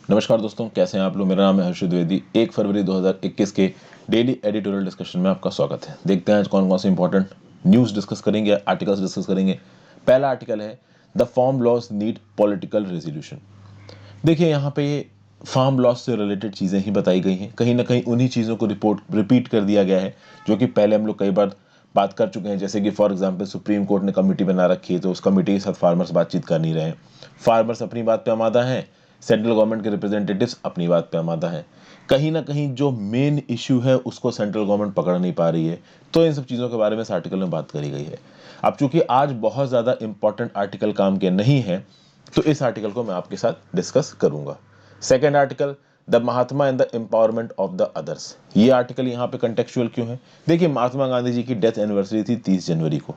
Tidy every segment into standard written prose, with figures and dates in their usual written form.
नमस्कार दोस्तों, कैसे हैं आप लोग। मेरा नाम है हर्षित द्विवेदी। 1 फरवरी 2021 के डेली एडिटोरियल डिस्कशन में आपका स्वागत है। देखते हैं आज कौन कौन से इंपॉर्टेंट न्यूज़ डिस्कस करेंगे, आर्टिकल्स डिस्कस करेंगे। पहला आर्टिकल है the farm laws need political resolution. देखिए यहाँ पे ये फार्म लॉज से रिलेटेड चीज़ें ही बताई गई हैं। कहीं ना कहीं उन्हीं चीज़ों को रिपीट कर दिया गया है जो कि पहले हम लोग कई बार बात कर चुके हैं। जैसे कि फॉर एग्जांपल सुप्रीम कोर्ट ने कमेटी बना रखी है, तो उस कमेटी के साथ फार्मर्स बातचीत कर नहीं रहे हैं। फार्मर्स अपनी बात पे आमादा हैं, सेंट्रल गवर्नमेंट के रिप्रेजेंटेटिव्स अपनी बात पे आमादा हैं। कहीं ना कहीं जो मेन इशू है उसको सेंट्रल गवर्नमेंट पकड़ नहीं पा रही है। तो इन सब चीज़ों के बारे में इस आर्टिकल में बात करी गई है। अब चूंकि आज बहुत ज़्यादा इंपॉर्टेंट आर्टिकल काम के नहीं है, तो इस आर्टिकल को मैं आपके साथ डिस्कस करूंगा। Second article, the Mahatma and the empowerment of the others. ये आर्टिकल यहाँ पे कंटेक्चुअल क्यों है? देखिए, महात्मा गांधी जी की डेथ एनिवर्सरी थी 30 जनवरी को।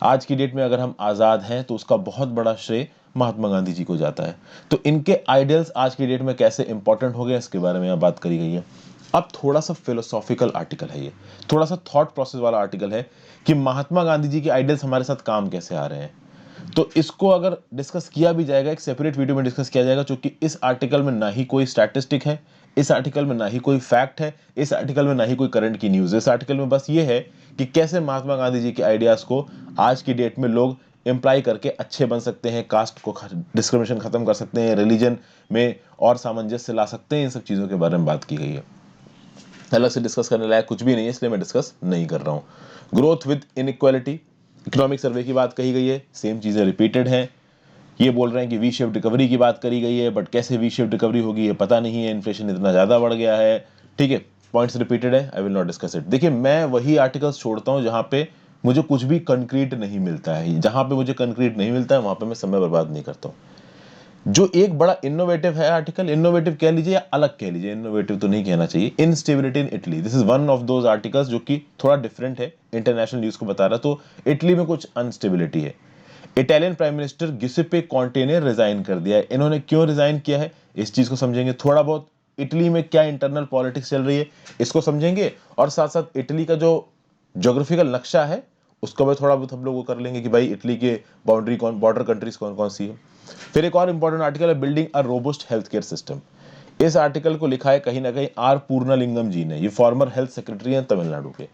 आज की डेट में अगर हम आज़ाद हैं तो उसका बहुत बड़ा श्रेय महात्मा गांधी जी को जाता है। तो इनके आइडियल्स आज की डेट में कैसे इंपॉर्टेंट हो गए, इसके बारे में यहाँ बात करी गई है। अब थोड़ा सा फिलोसॉफिकल आर्टिकल है ये, थोड़ा सा थॉट प्रोसेस वाला आर्टिकल है कि महात्मा गांधी जी के आइडियल्स हमारे साथ काम कैसे आ रहे हैं। तो इसको अगर डिस्कस किया भी जाएगा, एक सेपरेट वीडियो में डिस्कस किया जाएगा, क्योंकि इस आर्टिकल में ना ही कोई स्टैटिस्टिक है, इस आर्टिकल में ना ही कोई फैक्ट है, इस आर्टिकल में ना ही कोई करंट की न्यूज़ है। इस आर्टिकल में बस ये है कि कैसे महात्मा गांधी जी के आइडियाज़ को आज की डेट में लोग इम्प्लाई करके अच्छे बन सकते हैं, कास्ट को डिस्क्रिमिनेशन खत्म कर सकते हैं, रिलीजन में और सामंजस्य ला सकते हैं। इन सब चीज़ों के बारे में बात की गई है। अलग से डिस्कस करने लायक कुछ भी नहीं है, इसलिए मैं डिस्कस नहीं कर रहा हूँ। Growth with inequality, economic survey की बात कही गई है, सेम चीज़ें रिपीटेड हैं। ये बोल रहे हैं कि वी शेप रिकवरी की बात करी गई है, बट कैसे वी शेप रिकवरी होगी ये पता नहीं है, इन्फ्लेशन इतना ज़्यादा बढ़ गया है। ठीक है, पॉइंट्स रिपीटेड है, I will not discuss it. देखिए, मैं वही आर्टिकल्स छोड़ता हूँ जहाँ पे मुझे कुछ भी कंक्रीट नहीं मिलता है। जहाँ पे मुझे कंक्रीट नहीं मिलता है वहाँ पे मैं समय बर्बाद नहीं करता हूँ। जो एक बड़ा इनोवेटिव है आर्टिकल, इनोवेटिव कह लीजिए या अलग कह लीजिए, इनोवेटिव तो नहीं कहना चाहिए, instability in Italy. This is one of those articles जो कि थोड़ा डिफरेंट है, इंटरनेशनल न्यूज़ को बता रहा। तो इटली में कुछ अनस्टेबिलिटी है। इटालियन प्राइम मिनिस्टर गिुसेप्पे कॉन्टे ने रिजाइन कर दिया है। इन्होंने क्यों रिजाइन किया है, इस चीज को समझेंगे। थोड़ा बहुत इटली में क्या इंटरनल पॉलिटिक्स चल रही है, इसको समझेंगे। और साथ साथ इटली का जो ज्योग्राफिकल नक्शा है उसको भी थोड़ा बहुत हम लोग वो कर लेंगे कि भाई इटली के बाउंड्री कौन, बॉर्डर कंट्रीज कौन कौन सी है। फिर एक और इंपॉर्टेंट आर्टिकल है building a robust health care system. इस आर्टिकल को लिखा है कहीं ना कहीं आर पूर्णालिंगम जी ने। ये फॉर्मर हेल्थ सेक्रेटरी हैं तमिलनाडु के।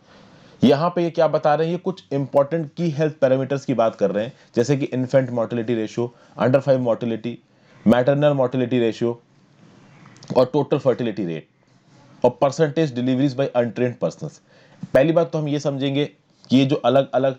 यहाँ पे ये क्या बता रहे हैं, ये कुछ इंपॉर्टेंट की हेल्थ पैरामीटर्स की बात कर रहे हैं, जैसे कि infant mortality ratio, under 5 mortality, maternal mortality ratio और टोटल फर्टिलिटी रेट और percentage deliveries by untrained persons. पहली बात तो हम ये समझेंगे कि ये जो अलग अलग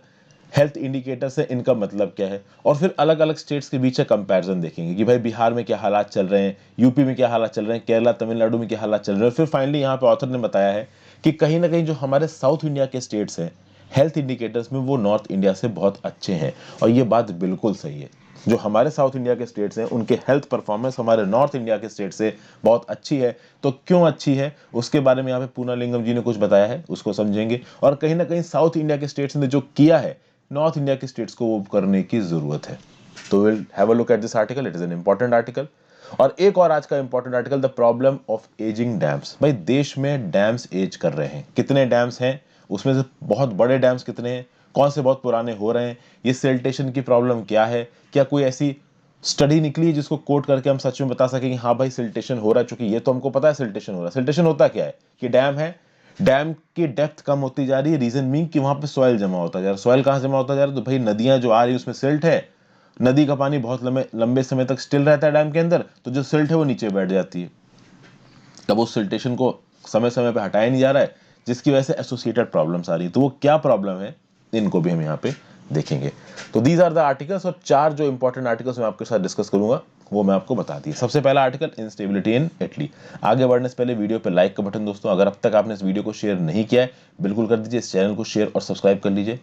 हेल्थ इंडिकेटर्स है इनका मतलब क्या है, और फिर अलग अलग स्टेट्स के बीच का कंपैरिजन देखेंगे कि भाई बिहार में क्या हालात चल रहे हैं, यूपी में क्या हालात चल रहे हैं, केरला तमिलनाडु में क्या हालात चल रहे हैं। और फिर फाइनली यहाँ पे ऑथर ने बताया है कि कहीं ना कहीं जो हमारे साउथ इंडिया के स्टेट्स हैं हेल्थ इंडिकेटर्स में, वो नॉर्थ इंडिया से बहुत अच्छे हैं। और ये बात बिल्कुल सही है। जो हमारे साउथ इंडिया के स्टेट्स हैं उनके हेल्थ परफॉर्मेंस हमारे नॉर्थ इंडिया के स्टेट से बहुत अच्छी है। तो क्यों अच्छी है उसके बारे में यहाँ पे पूर्णालिंगम जी ने कुछ बताया है, उसको समझेंगे। और कहीं ना कहीं साउथ इंडिया के स्टेट्स ने जो किया है नॉर्थ इंडिया के स्टेट्स को वो करने की जरूरत है। तो will have a look at this article, it is an important article. और एक और आज का important article, the problem of ageing dams. भाई देश में डैम्स एज कर रहे हैं, कितने डैम्स हैं, उसमें से बहुत बड़े डैम्स कितने हैं, कौन से बहुत पुराने हो रहे हैं, ये सिल्टेशन की प्रॉब्लम क्या है, क्या कोई ऐसी स्टडी निकली है जिसको कोट करके हम सच में बता सकें कि हाँ भाई सिल्टेशन हो रहा है। चूंकि ये तो हमको पता है सिल्टेशन हो रहा है। सिल्टेशन होता क्या है कि डैम है, डैम की डेप्थ कम होती जा रही है, रीजन मीन कि वहां पे सॉइल जमा होता जा रहा है। सॉइल कहां जमा होता जा रहा है, तो भाई नदियां जो आ रही है उसमें सिल्ट है, नदी का पानी बहुत लंबे लंबे समय तक स्टिल रहता है डैम के अंदर, तो जो सिल्ट है वो नीचे बैठ जाती है। तब उस सिल्टेशन को समय समय पे हटाया नहीं जा रहा है, जिसकी वजह से एसोसिएटेड प्रॉब्लम्स आ रही है। तो वो क्या प्रॉब्लम है इनको भी हम यहाँ पे देखेंगे। तो दीज आर द आर्टिकल्स, और 4 जो इंपॉर्टेंट आर्टिकल्स मैं आपके साथ डिस्कस करूंगा वो मैं आपको बता दिए। सबसे पहला आर्टिकल, इंस्टेबिलिटी इन इटली। आगे बढ़ने से पहले वीडियो पे लाइक का बटन दोस्तों, अगर अब तक आपने इस वीडियो को शेयर नहीं किया है बिल्कुल कर दीजिए। इस चैनल को शेयर और सब्सक्राइब कर लीजिए।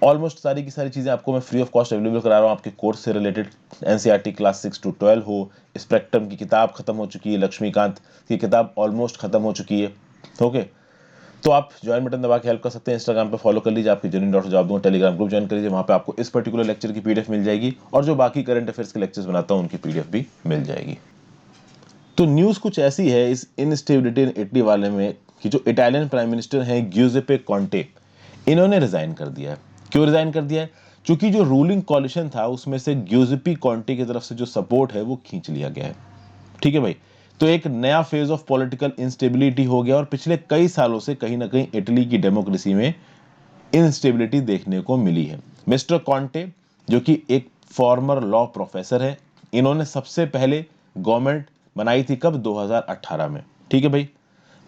ऑलमोस्ट सारी की सारी चीज़ें आपको मैं फ्री ऑफ कॉस्ट अवेलेबल करा रहा हूँ आपके कोर्स से रिलेटेड। एनसीईआरटी क्लास 6 to 12 हो, स्पेक्ट्रम की किताब खत्म हो चुकी है, लक्ष्मीकांत की किताब ऑलमोस्ट खत्म हो चुकी है। ओके, तो आप ज्वाइन बटन दबा के हेल्प कर सकते हैं। इंस्टाग्राम पे फॉलो कर लीजिए, आपकी जर्नी डॉट जॉब दूंगा। टेलीग्राम ग्रुप ज्वाइन कर लीजिए, वहाँ पे आपको इस पर्टिकुलर लेक्चर की पीडीएफ मिल जाएगी, और जो बाकी करंट अफेयर्स के लेक्चर्स बनाता हूँ उनकी पीडीएफ भी मिल जाएगी। तो न्यूज़ कुछ ऐसी है इस इनस्टेबिलिटी इन इटली वाले में कि जो इटालियन प्राइम मिनिस्टर हैं गिुसेप्पे कॉन्टे, इन्होंने रिजाइन कर दिया है। क्यों रिजाइन कर दिया है? क्योंकि जो रूलिंग कॉलिशन था उसमें से गिुसेप्पे कॉन्टे की तरफ से जो सपोर्ट है वो खींच लिया गया है। ठीक है भाई। तो एक नया फेज ऑफ पॉलिटिकल इंस्टेबिलिटी हो गया और पिछले कई सालों से कहीं ना कहीं इटली की डेमोक्रेसी में इंस्टेबिलिटी देखने को मिली है। मिस्टर कॉन्टे जो कि एक फॉर्मर लॉ प्रोफेसर है, इन्होंने सबसे पहले गवर्नमेंट बनाई थी कब? 2018 में। ठीक है भाई,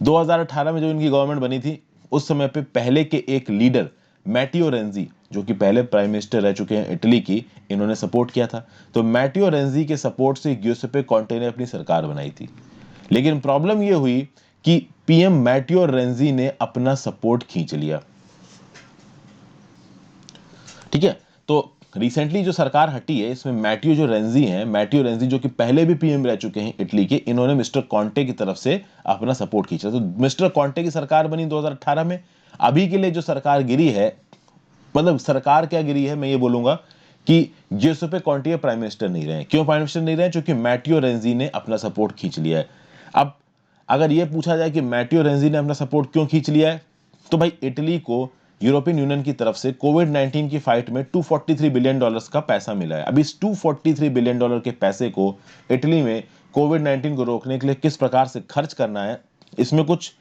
2018 में जो इनकी गवर्नमेंट बनी थी उस समय पे पहले के एक लीडर मैटियो रेंजी जो कि पहले प्राइम मिनिस्टर रह चुके हैं इटली की, इन्होंने सपोर्ट किया था। तो मैटियो रेंजी के सपोर्ट से गियुसेप्पे कॉन्टे ने अपनी सरकार बनाई थी। लेकिन प्रॉब्लम यह हुई कि पीएम मैटियो रेंजी ने अपना सपोर्ट खींच लिया। ठीक है, तो रिसेंटली जो सरकार हटी है इसमें मैटियो जो रेंजी हैं, मैटियो रेंजी जो कि पहले भी पीएम रह चुके हैं इटली के, इन्होंने मिस्टर कॉन्टे की तरफ से अपना सपोर्ट खींचा। तो मिस्टर कॉन्टे की सरकार बनी 2018 में। अभी के लिए जो सरकार गिरी है, मतलब सरकार क्या गिरी है, मैं ये बोलूंगा कि गियुसेप्पे कॉन्टे प्राइम मिनिस्टर नहीं रहे। क्यों प्राइम मिनिस्टर नहीं रहे? क्योंकि मैटियो रेंजी ने अपना सपोर्ट खींच लिया है। अब अगर यह पूछा जाए कि मैटियो रेंजी ने अपना सपोर्ट क्यों खींच लिया है, तो भाई इटली को यूरोपियन यूनियन की तरफ से कोविड-19 की फाइट में $243 बिलियन का पैसा मिला है। अब इस $243 बिलियन के पैसे को इटली में कोविड-19 को रोकने के लिए किस प्रकार से खर्च करना है, इसमें कुछ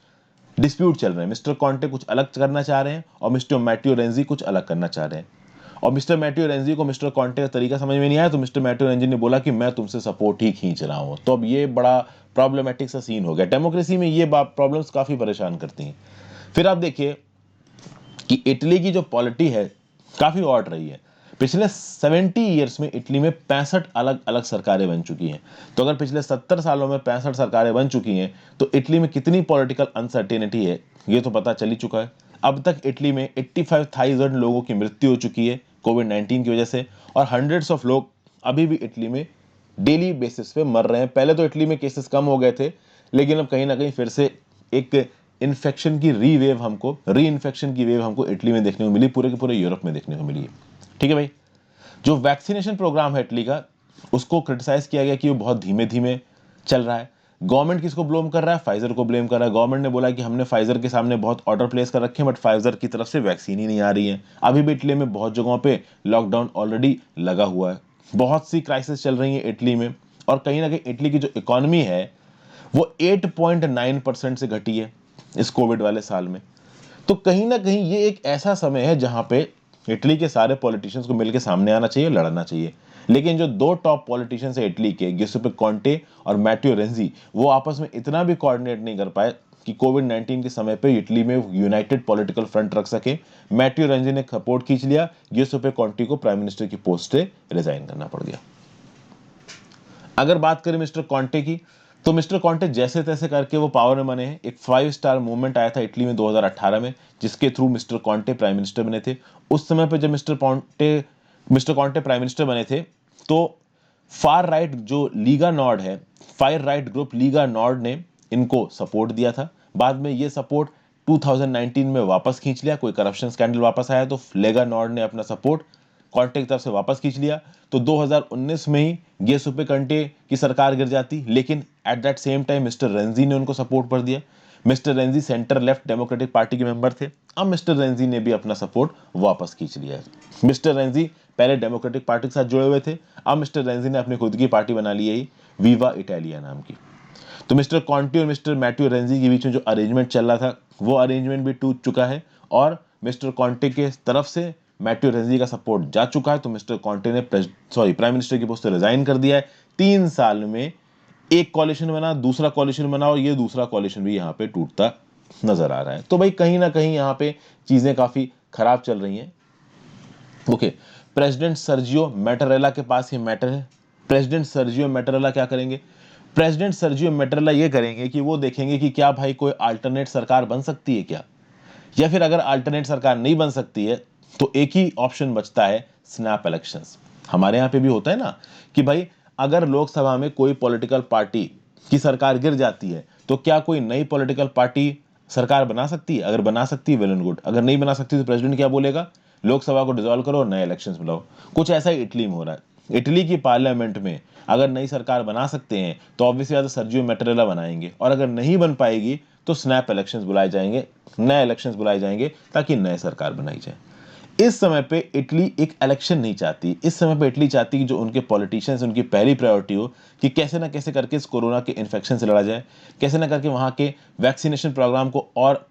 डिस्प्यूट चल रहे हैं। मिस्टर कॉन्टे कुछ अलग करना चाह रहे हैं और मिस्टर मैटियो रेंजी कुछ अलग करना चाह रहे हैं। और मिस्टर मैटियो रेंजी को मिस्टर कॉन्टे का तरीका समझ में नहीं आया, तो मिस्टर मैटियो रेंजी ने बोला कि मैं तुमसे सपोर्ट ही खींच रहा हूं। तो अब ये बड़ा प्रॉब्लमेटिक सा सीन हो गया। डेमोक्रेसी में ये प्रॉब्लम्स काफी परेशान करती हैं। फिर आप देखिए कि इटली की जो पॉलिटी है काफी ऑड रही है। पिछले 70 ईयर्स में इटली में 65 अलग अलग सरकारें बन चुकी हैं। तो अगर पिछले 70 सालों में 65 सरकारें बन चुकी हैं तो इटली में कितनी पॉलिटिकल अनसर्टेनिटी है ये तो पता चल ही चुका है। अब तक इटली में 85,000 लोगों की मृत्यु हो चुकी है कोविड-19 की वजह से, और हंड्रेड्स ऑफ लोग अभी भी इटली में डेली बेसिस पे मर रहे हैं। पहले तो इटली में केसेस कम हो गए थे, लेकिन अब कहीं ना कहीं फिर से एक इन्फेक्शन की री इन्फेक्शन की वेव हमको इटली में देखने को मिली, पूरे के पूरे यूरोप में देखने को मिली है। ठीक है भाई, जो वैक्सीनेशन प्रोग्राम है इटली का, उसको क्रिटिसाइज किया गया कि वो बहुत धीमे धीमे चल रहा है। गवर्नमेंट किसको ब्लेम कर रहा है? फाइजर को ब्लेम कर रहा है। गवर्नमेंट ने बोला कि हमने फाइजर के सामने बहुत ऑर्डर प्लेस कर रखे हैं, बट फाइजर की तरफ से वैक्सीन ही नहीं आ रही है। अभी भी इटली में बहुत जगहों पे लॉकडाउन ऑलरेडी लगा हुआ है। बहुत सी क्राइसिस चल रही है इटली में, और कहीं ना कहीं इटली की जो इकोनॉमी है वो 8.9% से घटी है इस कोविड वाले साल में। तो कहीं ना कहीं ये एक ऐसा समय है जहां पे इटली के सारे पॉलिटिशियंस को मिलकर सामने आना चाहिए, लड़ना चाहिए। लेकिन जो दो टॉप पॉलिटिशियंस है इटली के, गियुसेप्पे कॉन्टे और मैटियो रेंजी, वो आपस में इतना भी कोऑर्डिनेट नहीं कर पाए कि कोविड-19 के समय पे इटली में यूनाइटेड पॉलिटिकल फ्रंट रख सके। मैटियो रेंजी ने सपोर्ट खींच लिया, गियुसेप्पे कॉन्टे को प्राइम मिनिस्टर की पोस्ट से रिजाइन करना पड़ गया। अगर बात करें मिस्टर कॉन्टे की, तो मिस्टर कॉन्टे जैसे तैसे करके वो पावर में बने हैं। एक 5 स्टार मूवमेंट आया था इटली में 2018 में, जिसके through mister Conte prime minister बने थे। उस समय पे जब मिस्टर कॉन्टे प्राइम मिनिस्टर बने थे तो फार राइट जो लीगा नॉर्ड है, far right group Liga Nord ने इनको सपोर्ट दिया था। बाद में ये सपोर्ट 2019 में वापस खींच लिया। कोई करप्शन स्कैंडल वापस आया तो लेगा नॉर्ड ने अपना सपोर्ट कॉन्टे की तरफ से वापस खींच लिया। तो 2019 में ही गियुसेप्पे कॉन्टे की सरकार गिर जाती, लेकिन at that same time mister Renzi ने उनको सपोर्ट कर दिया। Mister Renzi centre left democratic party के मेंबर थे। अब मिस्टर रेंजी ने भी अपना सपोर्ट वापस खींच लिया है। मिस्टर रेंजी पहले डेमोक्रेटिक पार्टी के साथ जुड़े हुए थे, अब मिस्टर रेंजी ने अपनी खुद की पार्टी बना ली है, वीवा इटालिया नाम की। तो मिस्टर कॉन्टे और मिस्टर मैटियो रेंजी के बीच में जो अरेंजमेंट चल रहा था वो अरेंजमेंट भी टूट चुका है, और मिस्टर कॉन्टे के तरफ से मैटियो रेंजी का सपोर्ट जा चुका है। तो मिस्टर कॉन्टे ने प्राइम मिनिस्टर की पोस्ट से रिजाइन कर दिया है। 3 साल में एक कॉलिशन बना, दूसरा कॉलिशन बना, और ये दूसरा कॉलिशन भी यहाँ पे टूटता नजर आ रहा है। तो भाई कहीं ना कहीं यहाँ पे चीजें काफी खराब चल रही हैं। ओके, प्रेसिडेंट सर्जियो मैटारेला के पास ये मैटर है। प्रेसिडेंट सर्जियो मैटारेला क्या करेंगे? प्रेसिडेंट सर्जियो मैटारेला ये करेंगे कि वो देखेंगे कि क्या भाई कोई अल्टरनेट सरकार बन सकती है क्या, या फिर अगर अल्टरनेट सरकार नहीं बन सकती है तो एक ही ऑप्शन बचता है, स्नैप इलेक्शंस। हमारे यहाँ पे भी होता है ना कि भाई अगर लोकसभा में कोई पॉलिटिकल पार्टी की सरकार गिर जाती है तो क्या कोई नई पॉलिटिकल पार्टी सरकार बना सकती है? अगर बना सकती है वेल एंड गुड, अगर नहीं बना सकती तो प्रेसिडेंट क्या बोलेगा? लोकसभा को डिसॉल्व करो, नए इलेक्शंस बुलाओ। कुछ ऐसा ही इटली में हो रहा है। इटली की पार्लियामेंट में अगर नई सरकार बना सकते हैं तो ऑब्वियसली ज्यादा सर्जियो मैटारेला बनाएंगे, और अगर नहीं बन पाएगी तो स्नैप इलेक्शंस बुलाए जाएंगे, नए इलेक्शंस बुलाए जाएंगे ताकि नए सरकार बनाई जाए। इस समय पे इटली एक इलेक्शन नहीं चाहती, इस समय पे इटली चाहती कि जो उनके पॉलिटिशियंस, उनकी पहली प्रायोरिटी हो कि कैसे ना कैसे करके इस कोरोना के इन्फेक्शन से लड़ा जाए, कैसे ना करके वहाँ के वैक्सीनेशन प्रोग्राम को और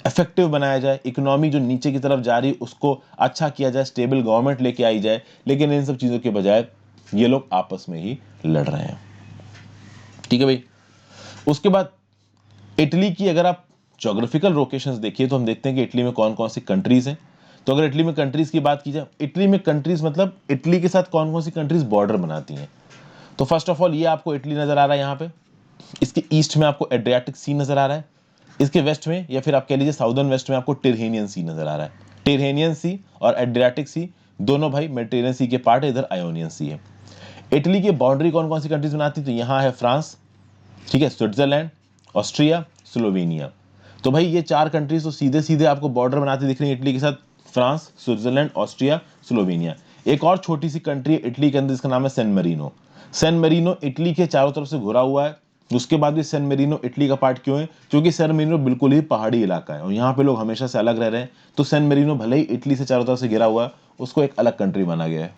इफेक्टिव बनाया जाए, इकोनॉमी जो नीचे की तरफ जा रही उसको अच्छा किया जाए, स्टेबल गवर्नमेंट लेके आई जाए। लेकिन इन सब चीज़ों के बजाय ये लोग आपस में ही लड़ रहे हैं। ठीक है भाई। उसके बाद इटली की अगर आप जोग्राफिकल लोकेशंस देखिए तो हम देखते हैं कि इटली में कौन कौन सी कंट्रीज हैं। तो अगर इटली में कंट्रीज की बात की जाए, इटली में कंट्रीज मतलब इटली के साथ कौन कौन सी कंट्रीज बॉर्डर बनाती हैं। तो फर्स्ट ऑफ ऑल ये आपको इटली नजर आ रहा है यहाँ पे। इसके ईस्ट में आपको एड्रियाटिक सी नजर आ रहा है। इसके वेस्ट में या फिर आप कह लीजिए साउदर्न वेस्ट में आपको टिरहेनियन सी नजर आ रहा है। टिरहेनियन सी और एड्रियाटिक सी दोनों भाई मेडिटेरियन सी के पार्ट है, इधर आयोनियन सी है। इटली की बाउंड्री कौन कौन सी कंट्रीज बनाती है, तो यहाँ है फ्रांस, ठीक है, स्विट्जरलैंड, ऑस्ट्रिया, स्लोवेनिया। तो भाई ये चार कंट्रीज तो सीधे सीधे आपको बॉर्डर बनाते दिख रही है इटली के साथ, फ्रांस, स्विट्जरलैंड, ऑस्ट्रिया, स्लोवेनिया। एक और छोटी सी कंट्री है इटली के अंदर जिसका नाम है San Marino. San Marino Italy के चारों तरफ से घुरा हुआ है। उसके बाद भी सैन मेरिनो इटली का पार्ट क्यों है, क्योंकि सैन मेरिनो बिल्कुल ही पहाड़ी इलाका है और यहाँ पे लोग हमेशा से अलग रह रहे हैं। तो सैन मेरिनो भले ही इटली से चारों तरफ से घिरा हुआ है, उसको एक अलग कंट्री माना गया है।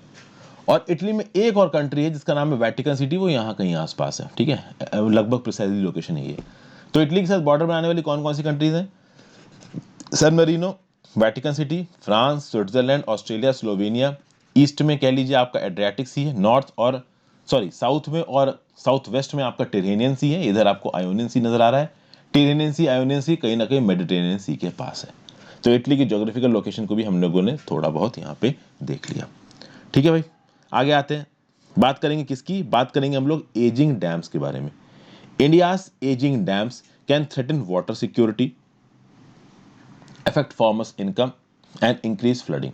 और इटली में एक और कंट्री है जिसका नाम है वेटिकन सिटी, वो यहाँ कहीं आसपास है, ठीक है, लगभग प्रिसाइजली लोकेशन है ये। तो इटली के साथ बॉर्डर बनाने वाली कौन कौन सी कंट्रीज हैं, San Marino, Vatican City, France, Switzerland, Australia, Slovenia. East में कह लीजिए आपका एड्रियाटिक सी है, नॉर्थ और सॉरी साउथ में और साउथ वेस्ट में आपका टिरहेनियन सी है, इधर आपको आयोनियन सी नजर आ रहा है। टिरहेनियन सी, आयोनियन सी कहीं ना कहीं मेडिटेरेनियन सी के पास है। तो इटली की ज्योग्राफिकल लोकेशन को भी हम लोगों ने थोड़ा बहुत यहाँ पे देख लिया। ठीक है भाई, आगे आते हैं। बात करेंगे किसकी, बात करेंगे हम लोग एजिंग डैम्स के बारे में। India's ageing dams can threaten water security, affect farmers income and increase flooding.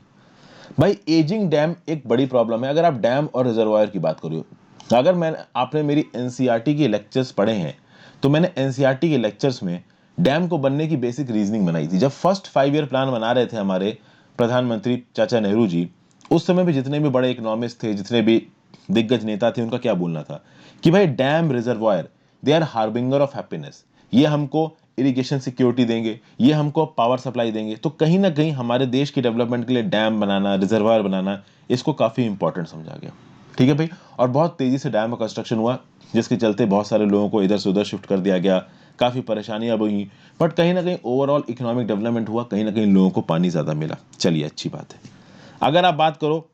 भाई एजिंग डैम एक बड़ी प्रॉब्लम है। अगर आप डैम और रिजर्वायर की बात करो, अगर आपने मेरी एनसीईआरटी के लेक्चर्स पढ़े हैं तो मैंने एनसीईआरटी के लेक्चर्स में डैम को बनने की बेसिक रीजनिंग बनाई थी। जब फर्स्ट 5 ईयर प्लान बना रहे थे हमारे प्रधानमंत्री चाचा नेहरू जी, उस समय भी जितने भी बड़े इकोनॉमिस्ट थे, जितने भी दिग्गज नेता थे, उनका क्या बोलना था कि भाई dam, reservoir, they are harbinger of happiness. ये हमको इरिगेशन सिक्योरिटी देंगे, ये हमको पावर सप्लाई देंगे। तो कहीं ना कहीं हमारे देश की डेवलपमेंट के लिए डैम बनाना, रिजर्वायर बनाना, इसको काफ़ी इंपॉर्टेंट समझा गया। ठीक है भाई। और बहुत तेज़ी से डैम का कंस्ट्रक्शन हुआ, जिसके चलते बहुत सारे लोगों को इधर से उधर शिफ्ट कर दिया गया, काफ़ी परेशानियां हुई, बट कहीं ना कहीं ओवरऑल इकोनॉमिक डेवलपमेंट हुआ, कहीं ना कहीं लोगों को पानी ज़्यादा मिला। चलिए, अच्छी बात है। अगर आप बात करो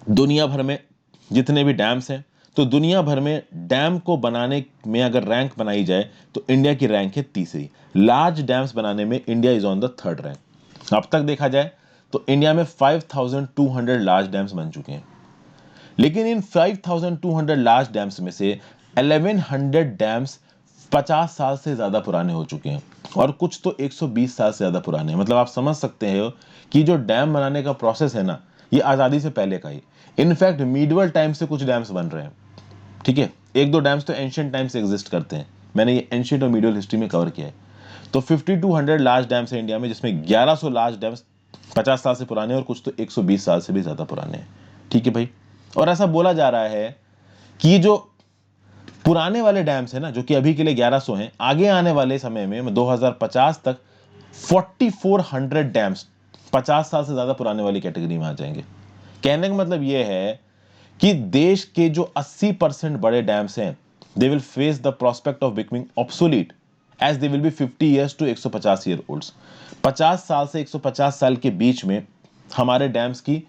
दुनिया भर में जितने भी डैम्स हैं, तो दुनिया भर में डैम को बनाने में अगर रैंक बनाई जाए तो इंडिया की रैंक है तीसरी। लार्ज डैम्स बनाने में India is on the third rank. अब तक देखा जाए तो इंडिया में 5200 लार्ज डैम्स बन चुके हैं। लेकिन इन 5200 लार्ज डैम्स में से 1100 डैम्स 50 साल से ज्यादा पुराने हो चुके हैं और कुछ तो 120 साल से ज्यादा पुराने हैं। मतलब आप समझ सकते हो कि जो डैम बनाने का प्रोसेस है ना, ये आजादी से पहले का ही। इनफैक्ट मीडिवल टाइम से कुछ डैम्स बन रहे हैं, ठीक है। एक दो डैम्स तो एंशियंट टाइम से एग्जिस्ट करते हैं, मैंने ये एंशियंट और मीडियल हिस्ट्री में कवर किया है। तो 5200 लार्ज डैम्स है इंडिया में, जिसमें 1100 लार्ज डैम्स 50 साल से पुराने और कुछ तो 120 साल से भी ज्यादा पुराने हैं। ठीक है भाई। और ऐसा बोला जा रहा है कि ये जो पुराने वाले डैम्स है ना, जो कि अभी के लिए 1100 हैं, आगे आने वाले समय में 2050 तक 4400 डैम्स 50 साल से ज्यादा पुराने वाली कैटेगरी में आ जाएंगे। कहने का मतलब यह है कि देश के जो 80% बड़े डैम्स हैं, they will face the prospect of becoming obsolete as they will be 50 years to 150 year olds. 50 साल से 150 साल के बीच में हमारे डैम्स की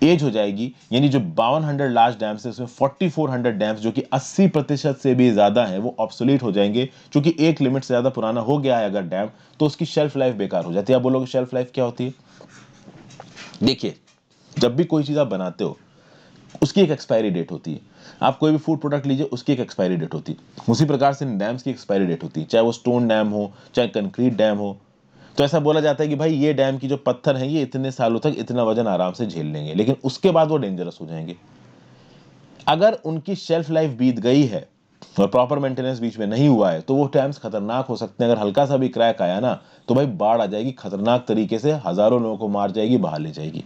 एज हो जाएगी। यानी जो 5200 लार्ज डैम्स है उसमें 4400 डैम्स जो कि 80% से भी ज्यादा है, वो ऑब्सोलीट हो जाएंगे, क्योंकि एक लिमिट से ज्यादा पुराना हो गया है अगर डैम, तो उसकी शेल्फ लाइफ बेकार हो जाती है। आप बोलोगे शेल्फ लाइफ क्या होती है? देखिए, जब भी कोई चीज आप बनाते हो उसकी एक एक्सपायरी डेट होती है। आप कोई भी फूड प्रोडक्ट लीजिए, उसकी एक एक्सपायरी डेट होती है। उसी प्रकार से डैम्स की एक्सपायरी डेट होती है, चाहे वो स्टोन डैम हो, चाहे कंक्रीट डैम हो। तो ऐसा बोला जाता है कि भाई ये डैम की जो पत्थर हैं ये इतने सालों तक इतना वजन आराम से झेल लेंगे, लेकिन उसके बाद वो डेंजरस हो जाएंगे। अगर उनकी शेल्फ लाइफ बीत गई है और प्रॉपर मेंटेनेंस बीच में नहीं हुआ है, तो वो डैम्स खतरनाक हो सकते हैं। अगर हल्का सा भी क्रैक आया ना, तो भाई बाढ़ आ जाएगी, खतरनाक तरीके से हजारों लोगों को मार जाएगी, बहा ले जाएगी।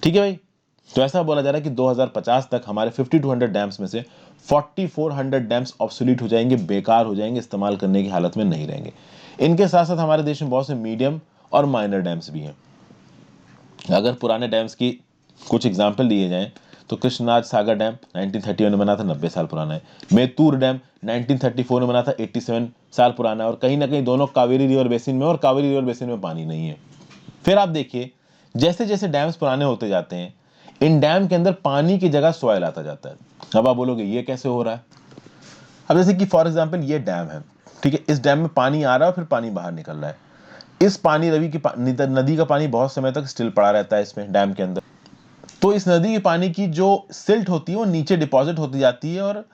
ठीक है भाई। तो ऐसा बोला जा रहा है कि 2050 तक हमारे 5200 डैम्स में से 4400 डैम्स ऑब्सोलीट हो जाएंगे, बेकार हो जाएंगे, इस्तेमाल करने की हालत में नहीं रहेंगे। इनके साथ साथ हमारे देश में बहुत से मीडियम और माइनर डैम्स भी हैं। अगर पुराने डैम्स की कुछ एग्जाम्पल दिए जाएं तो कृष्णराज सागर डैम 1931 में बना था, 90 साल पुराना है। मेतूर डैम 1934 में बना था, 87 साल पुराना है। और कहीं ना कहीं दोनों कावेरी रिवर बेसिन में, और कावेरी रिवर बेसिन में पानी नहीं है। फिर आप देखिए जैसे जैसे डैम्स पुराने होते जाते हैं, इन डैम के अंदर पानी की जगह सॉइल आता जाता है। अब आप बोलोगे ये कैसे हो रहा है? अब जैसे कि फॉर एग्जाम्पल ये डैम है, ठीक है, इस डैम में पानी आ रहा है, फिर पानी बाहर निकल रहा है। इस पानी रवि की नदी का पानी बहुत समय तक स्टिल पड़ा रहता है इसमें डैम के अंदर। तो इस नदी के पानी की जो सिल्ट होती है वो नीचे डिपॉजिट होती जाती है, और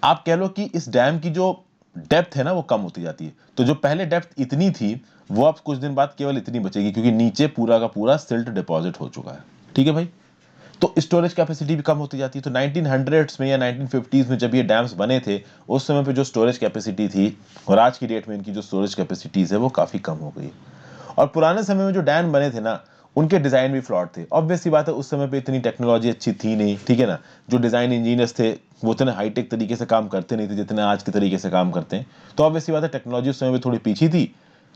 आप कह लो कि इस डैम की जो डेप्थ है ना वो कम होती जाती है। तो जो पहले डेप्थ इतनी थी वो अब कुछ दिन बाद केवल इतनी बचेगी, क्योंकि नीचे पूरा का पूरा सिल्ट डिपॉजिट हो चुका है। ठीक है भाई, तो स्टोरेज कैपेसिटी भी कम होती जाती है। तो 1900s में या 1950s में जब ये डैम्स बने थे, उस समय पे जो स्टोरेज कैपेसिटी थी और आज की डेट में इनकी जो स्टोरेज कैपेसिटीज है वो काफी कम हो गई। और पुराने समय में जो डैम बने थे ना, उनके डिजाइन भी फ्लॉड थे। ऑब्वियस सी बात है, उस समय पे इतनी टेक्नोलॉजी अच्छी थी नहीं, ठीक है ना। जो डिजाइन इंजीनियर्स थे वो उतने हाईटेक तरीके से काम करते नहीं थे जितने आज के तरीके से काम करते हैं। तो ऑब्वियस सी बात है, टेक्नोलॉजी उस समय पे थोड़ी पीछे थी,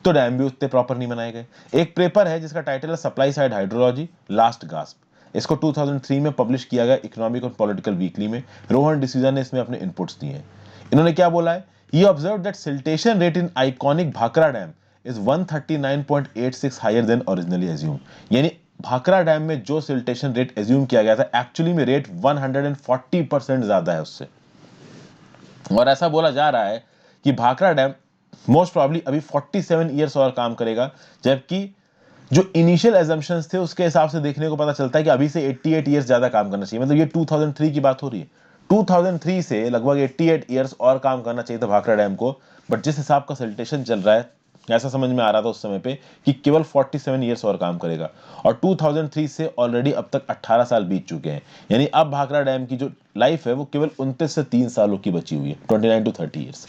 तो डैम भी उतने प्रॉपर नहीं बनाए गए। एक पेपर है जिसका टाइटल है supply side hydrology last gasp. इसको 2003 में पब्लिश किया गया इकोनॉमिक और पॉलिटिकल वीकली में। रोहन डिसीजन ने इसमें अपने इनपुट्स दिए हैं। इन्होंने क्या बोला है, he observe that siltation rate in iconic Bhakra dam is 139.86 higher than originally assume. यानी भाखरा डैम में जो सिल्टेशन रेट एज्यूम किया गया था, एक्चुअली में रेट 140% ज्यादा है उससे। और ऐसा बोला जा रहा है कि भाखरा डैम मोस्ट प्रॉब्ली अभी 47 ईयर्स और काम करेगा, जबकि जो इनिशियल एजम्पशंस थे उसके हिसाब से देखने को पता चलता है कि अभी से 88 ईयर्स ज्यादा काम करना चाहिए। मतलब ये 2003 की बात हो रही है। 2003 से लगभग 88 ईयर्स और काम करना चाहिए था भाखड़ा डैम को। बट जिस हिसाब का सिल्टेशन चल रहा है, ऐसा समझ में आ रहा था उस समय पे कि केवल 47 ईयर्स और काम करेगा। और 2003 से ऑलरेडी अब तक 18 साल बीत चुके हैं। यानी अब भाखड़ा डैम की जो लाइफ है वो केवल 29 से 3 सालों की बची हुई है, 29 to 30 ईयर्स।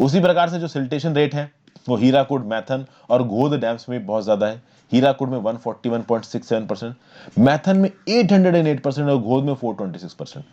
उसी प्रकार से जो सिल्टेशन रेट है वो हीराकुड, मैथन और घोद डैम्स में बहुत ज्यादा है। हीराकुड में 141.67%, मैथन में 808% और घोद में 426%।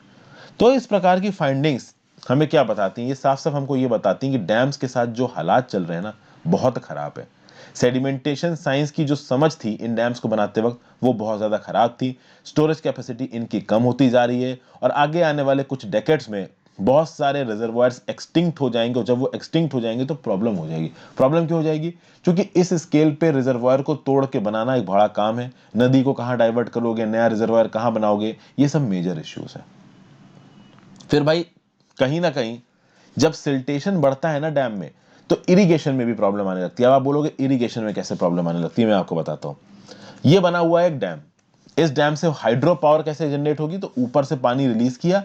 तो इस प्रकार की फाइंडिंग्स हमें क्या बताती हैं? ये साफ साफ हमको ये बताती हैं कि डैम्स के साथ जो हालात चल रहे हैं ना, बहुत खराब है। सेडिमेंटेशन साइंस की जो समझ थी इन डैम्स को बनाते वक्त वो बहुत ज्यादा खराब थी। स्टोरेज कैपेसिटी इनकी कम होती जा रही है, और आगे आने वाले कुछ डेकेड्स में बहुत सारे रिजर्वायर्स एक्सटिंक्ट हो जाएंगे, और जब वो एक्सटिंक्ट हो जाएंगे तो प्रॉब्लम हो जाएगी। प्रॉब्लम क्यों हो जाएगी? क्योंकि इस स्केल पे रिजर्वायर को तोड़ के बनाना एक बड़ा काम है। नदी को कहाँ डाइवर्ट करोगे, नया रिजर्वायर कहाँ बनाओगे, ये सब मेजर इश्यूज है। फिर भाई कहीं ना कहीं जब सिल्टेशन बढ़ता है ना डैम में, तो इरिगेशन में भी प्रॉब्लम आने लगती है। अब आप बोलोगे इरिगेशन में कैसे प्रॉब्लम आने लगती है, मैं आपको बताता हूं। ये बना हुआ है एक डैम, इस डैम से हाइड्रो पावर कैसे जनरेट होगी? तो ऊपर से पानी रिलीज किया,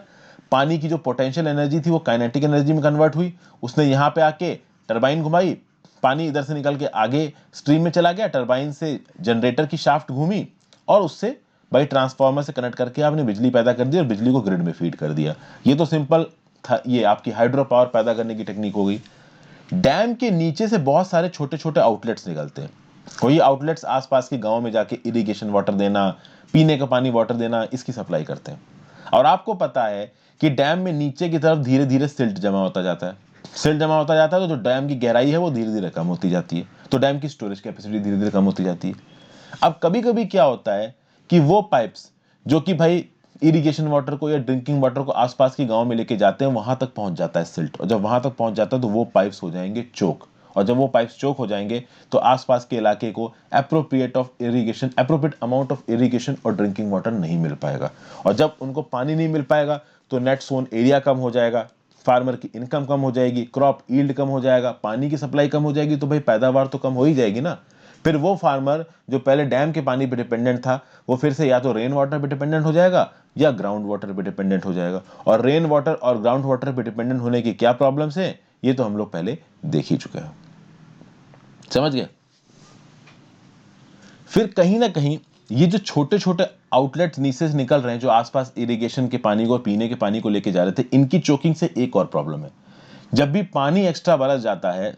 पानी की जो पोटेंशियल एनर्जी थी वो काइनेटिक एनर्जी में कन्वर्ट हुई, उसने यहां पे आके टरबाइन घुमाई, पानी इधर से निकल के आगे स्ट्रीम में चला गया, टरबाइन से जनरेटर की शाफ्ट घूमी, और उससे भाई ट्रांसफार्मर से कनेक्ट करके आपने बिजली पैदा कर दी और बिजली को ग्रिड में फीड कर दिया। ये तो सिंपल था, ये आपकी हाइड्रो पावर पैदा करने की टेक्निक हो गई। डैम के नीचे से बहुत सारे छोटे छोटे आउटलेट्स निकलते हैं, वही आउटलेट्स आसपास के गांव में जाके इरिगेशन वाटर देना, पीने का पानी वाटर देना, इसकी सप्लाई करते हैं। और आपको पता है कि डैम में नीचे की तरफ धीरे धीरे सिल्ट जमा होता जाता है। सिल्ट जमा होता जाता है तो जो डैम की गहराई है वो धीरे धीरे कम होती जाती है, तो डैम की स्टोरेज कैपेसिटी धीरे धीरे कम होती जाती है। अब कभी कभी क्या होता है कि वो पाइप्स जो कि भाई इरिगेशन वाटर को या ड्रिंकिंग वाटर को आसपास के गांव में लेके जाते हैं, वहां तक पहुंच जाता है सिल्ट, और जब वहां तक पहुंच जाता है तो वो पाइप्स हो जाएंगे चोक। और जब वो पाइप्स चोक हो जाएंगे तो आसपास के इलाके को अप्रोप्रिएट अमाउंट ऑफ इरिगेशन और ड्रिंकिंग वाटर नहीं मिल पाएगा। और जब उनको पानी नहीं मिल पाएगा तो नेट सोन एरिया कम हो जाएगा, फार्मर की इनकम कम हो जाएगी, क्रॉप यील्ड कम हो जाएगा, पानी की सप्लाई कम हो जाएगी, तो भाई पैदावार तो कम हो ही जाएगी ना। फिर वो फार्मर जो पहले डैम के पानी पे डिपेंडेंट था, वो फिर से या तो रेन वाटर पे डिपेंडेंट हो जाएगा या ग्राउंड वाटर पे डिपेंडेंट हो जाएगा। और रेन वाटर और ग्राउंड वाटर पे डिपेंडेंट होने की क्या प्रॉब्लम्स हैं, ये तो हम लोग पहले देख ही चुके हैं। समझ गए? फिर कहीं ना कहीं ये जो छोटे छोटे आउटलेट्स नीचे से निकल रहे हैं, जो आसपास इरिगेशन के पानी को और पीने के पानी को लेके जा रहे थे, इनकी चोकिंग से एक और प्रॉब्लम है। जब भी पानी एक्स्ट्रा बरस जाता है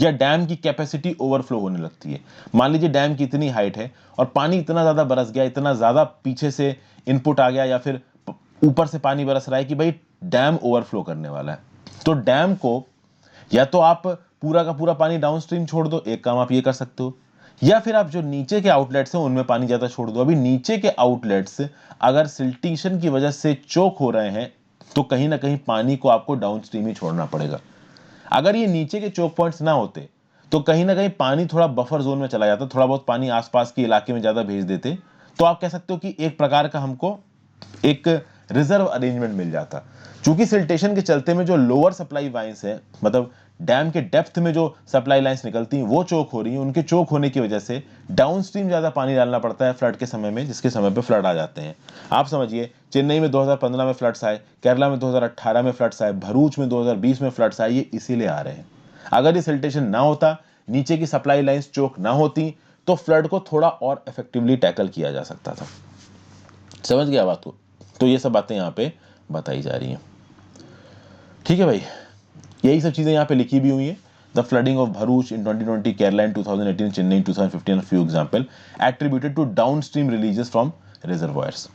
या डैम की कैपेसिटी ओवरफ्लो होने लगती है, मान लीजिए डैम की इतनी हाइट है और पानी इतना ज्यादा बरस गया, इतना ज्यादा पीछे से इनपुट आ गया या फिर ऊपर से पानी बरस रहा है कि भाई डैम ओवरफ्लो करने वाला है, तो डैम को या तो आप पूरा का पूरा पानी डाउनस्ट्रीम छोड़ दो, एक काम आप ये कर सकते हो, या फिर आप जो नीचे के आउटलेट्स हैं उनमें पानी ज्यादा छोड़ दो। अभी नीचे के आउटलेट्स अगर सिल्टेशन की वजह से चोक हो रहे हैं तो कहीं ना कहीं पानी को आपको डाउनस्ट्रीम ही छोड़ना पड़ेगा। अगर ये नीचे के चोक पॉइंट्स ना होते तो कहीं ना कहीं पानी थोड़ा बफर जोन में चला जाता, थोड़ा बहुत पानी आसपास के इलाके में ज्यादा भेज देते, तो आप कह सकते हो कि एक प्रकार का हमको एक रिजर्व अरेंजमेंट मिल जाता। चूंकि सिल्टेशन के चलते में जो लोअर सप्लाई लाइंस है, मतलब डैम के डेप्थ में जो सप्लाई लाइंस निकलती हैं वो चोक हो रही हैं, उनके चोक होने की वजह से डाउनस्ट्रीम ज्यादा पानी डालना पड़ता है फ्लड के समय में, जिसके समय पे फ्लड आ जाते हैं। आप समझिए, चेन्नई में 2015 में फ्लड्स आए, केरला में 2018 में फ्लड्स आए, भरूच में 2020 में फ्लड्स आए, ये इसीलिए आ रहे हैं। अगर ये सिल्टेशन ना होता, नीचे की सप्लाई लाइंस चोक ना होती, तो फ्लड को थोड़ा और इफेक्टिवली टैकल किया जा सकता था। समझ गया बात को? तो ये सब बातें यहाँ पे बताई जा रही हैं। ठीक है भाई, यही सब चीजें यहाँ पे लिखी भी हुई हैं। The flooding of Bharuch in 2020, Kerala in 2018, Chennai in 2015, few example attributed to downstream releases from reservoirs.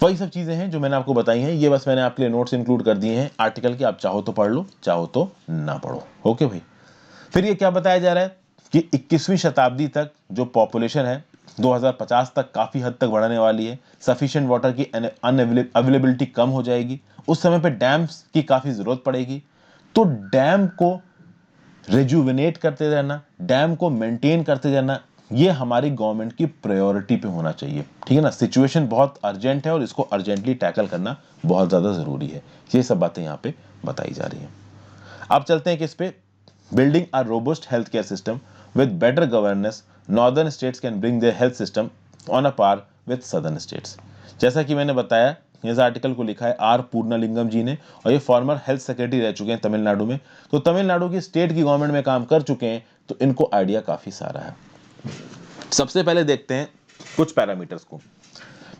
वही सब चीजें हैं जो मैंने आपको बताई हैं। ये बस मैंने आपके लिए नोट्स इंक्लूड कर दिए हैं आर्टिकल के, आप चाहो तो पढ़ लो, चाहो तो ना पढ़ो। ओके भाई। फिर ये क्या बताया जा रहा है कि 21वीं शताब्दी तक जो पॉपुलेशन है 2050 तक काफी हद तक बढ़ने वाली है, सफिशिएंट वाटर की अवेलेबिलिटी कम हो जाएगी, उस समय पे डैम्स की काफी जरूरत पड़ेगी। तो डैम को रिजुविनेट करते रहना, डैम को मेंटेन करते रहना, ये हमारी गवर्नमेंट की प्रायोरिटी पे होना चाहिए। ठीक है ना, सिचुएशन बहुत अर्जेंट है और इसको अर्जेंटली टैकल करना बहुत ज्यादा जरूरी है। ये सब बातें यहाँ पे बताई जा रही हैं। अब चलते हैं किस पे, building a robust health care system with better governance, northern states can bring their health system on a par with southern states. जैसा कि मैंने बताया, इस आर्टिकल को लिखा है आर पूर्णालिंगम जी ने, और ये फॉर्मर हेल्थ सेक्रेटरी रह चुके हैं तमिलनाडु में, तो तमिलनाडु की स्टेट की गवर्नमेंट में काम कर चुके हैं, तो इनको आइडिया काफी सारा है। सबसे पहले देखते हैं कुछ पैरामीटर्स को।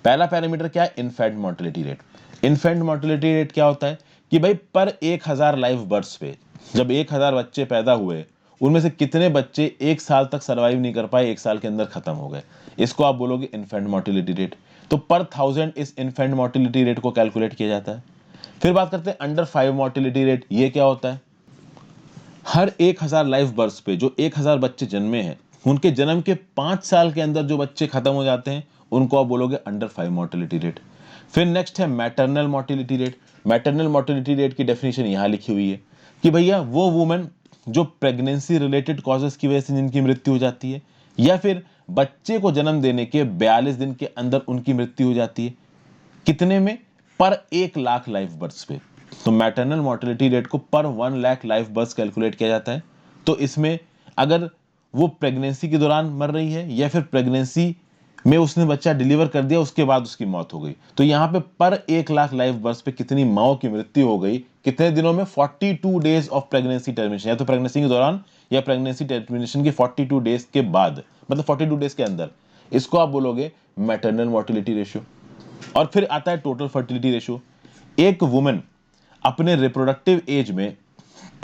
पहला पैरामीटर क्या है? Infant mortality rate. Infant mortality rate क्या होता है कि भाई पर 1000 लाइव बर्थ्स पे, जब 1000 बच्चे पैदा हुए, उनमें से कितने बच्चे 1 साल तक सर्वाइव नहीं कर पाए, 1 साल के अंदर खत्म हो गए, इसको आप बोलोगे इन्फेंट मोर्टेलिटी रेट। तो पर 1000 इस इन्फेंट मोर्टेलिटी रेट को कैलकुलेट किया जाता है। फिर बात करते हैं अंडर 5 मोर्टेलिटी रेट। ये क्या होता है? हर 1000 लाइव बर्थ पे जो 1000 बच्चे जन्मे हैं, उनके जन्म के 5 साल के अंदर जो बच्चे खत्म हो जाते हैं, उनको आप बोलोगे अंडर 5 मोर्टेलिटी रेट। फिर नेक्स्ट है maternal mortality rate. Maternal mortality rate की डेफिनेशन यहां लिखी हुई है कि भैया वो वुमेन जो प्रेगनेंसी रिलेटेड कॉजेस की वजह से जिनकी मृत्यु हो जाती है, या फिर बच्चे को जन्म देने के 42 दिन के अंदर उनकी मृत्यु हो जाती है, कितने में? पर 1 लाख लाइफ बर्थ पे। तो मैटरनल मोर्टेलिटी रेट को पर 1 लाख लाइफ बर्थ कैलकुलेट किया जाता है। तो इसमें अगर वो प्रेगनेंसी के दौरान मर रही है या फिर प्रेगनेंसी में उसने बच्चा डिलीवर कर दिया उसके बाद उसकी मौत हो गई, तो यहाँ पे पर 1 लाख लाइफ बर्थ पे कितनी माओ की मृत्यु हो गई, कितने दिनों में? 42 डेज ऑफ प्रेगनेंसी टर्मिनेशन, या तो प्रेगनेंसी के दौरान या प्रेगनेंसी टर्मिनेशन के 42 डेज के बाद, मतलब 42 डेज के अंदर। इसको आप बोलोगे मैटरनल मोर्टेलिटी रेशियो। और फिर आता है टोटल फर्टिलिटी रेशियो। एक वुमेन अपने रिप्रोडक्टिव एज में